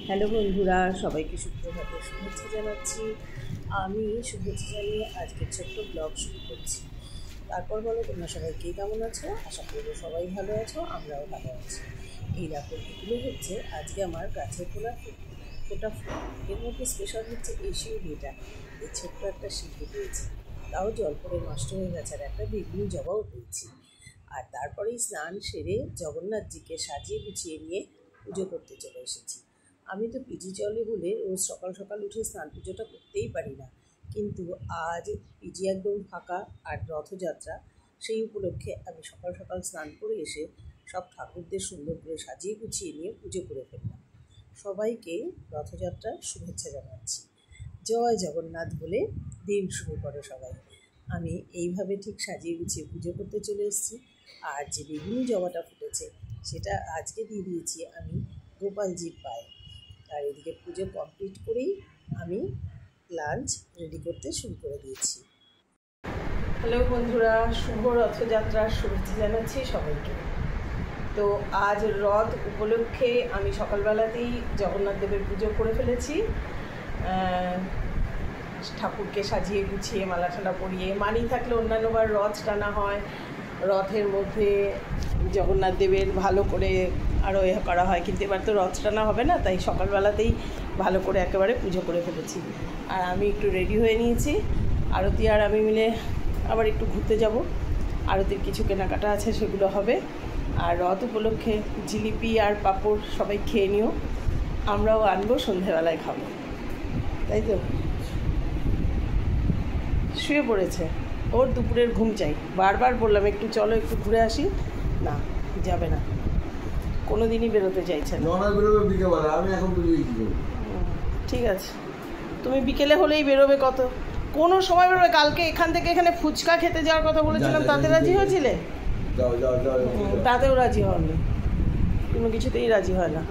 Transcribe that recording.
Hello বন্ধুরা, সবাইকে সুপ্রভাতে শুভেচ্ছা জানাচ্ছি। আমি শুভেচ্ছা জানিয়ে আজকে ছোট্ট ব্লগ শুরু করছি। তারপর বলো তোমরা সবাই কে কেমন আছো? আশা করবো সবাই ভালো আছো, আমরাও ভালো আছি। এই দেখো, এগুলো হচ্ছে আজকে আমার গাছের ফোটা ফুল। এর মধ্যে স্পেশাল হচ্ছে এই শিউলিটা। এই ছোট্ট একটা শিউলি পেয়েছি, তাও জল পড়ে নষ্ট হয়ে গেছে, আর একটা বেগুনি জবাও পেয়েছি। আর তারপরেই স্নান সেরে জগন্নাথজিকে সাজিয়ে গুছিয়ে নিয়ে পুজো করতে চলে এসেছি। আমি তো পিজি চলে বলে রোজ সকাল সকাল উঠে স্নান পুজোটা করতেই পারি না, কিন্তু আজ পিজি একদম ফাঁকা আর রথযাত্রা, সেই উপলক্ষে আমি সকাল সকাল স্নান করে এসে সব ঠাকুরদের সুন্দর করে সাজিয়ে গুছিয়ে নিয়ে পুজো করে ফেললাম। সবাইকে রথযাত্রার শুভেচ্ছা জানাচ্ছি। জয় জগন্নাথ বলে দিন শুরু করে সবাই। আমি এইভাবে ঠিক সাজিয়ে গুছিয়ে পুজো করতে চলে এসেছি। আর যে বেগুনি জবাটা ফুটেছে সেটা আজকে দিয়ে দিয়েছি আমি গোপালজির পায়ে। আর এদিকে পুজো কমপ্লিট করেই আমি লাঞ্চ রেডি করতে শুরু করে দিয়েছি। হ্যালো বন্ধুরা, শুভ রথযাত্রার শুভেচ্ছা জানাচ্ছি সবাইকে। তো আজ রথ উপলক্ষে আমি সকালবেলাতেই জগন্নাথ দেবের পুজো করে ফেলেছি। ঠাকুরকে সাজিয়ে গুছিয়ে মালা টালা পরিয়ে, মানি থাকলে অন্যান্যবার রথ টানা হয়, রথের মধ্যে জগন্নাথ দেবের ভালো করে আরও করা হয়, কিন্তু এবার তো রথ টানা হবে না, তাই সকালবেলাতেই ভালো করে একেবারে পুজো করে ফেলেছি। আর আমি একটু রেডি হয়ে নিয়েছি। আরতি আর আমি মিলে আবার একটু ঘুরতে যাব, আরতির কিছু কেনাকাটা আছে সেগুলো হবে। আর রথ উপলক্ষে জিলিপি আর পাঁপড় সবাই খেয়ে নিও, আমরাও আনবো, সন্ধেবেলায় খাবো, তাই তো। শুয়ে পড়েছে, ওর দুপুরের ঘুম চাই। বারবার বললাম একটু চলো একটু ঘুরে আসি, না যাবে না, কোনো দিনই বেরোতে চাইছে না। ঠিক আছে, তুমি বিকেলে হলেই বেরোবে, কোনো সময় বেরোবে। কালকে এখান থেকে এখানে ফুচকা খেতে যাওয়ার কথা বলেছিলাম, তাতে রাজি হয়েছিলে? তাতেও রাজি হয়নি, কোনো কিছুতেই রাজি হয় না।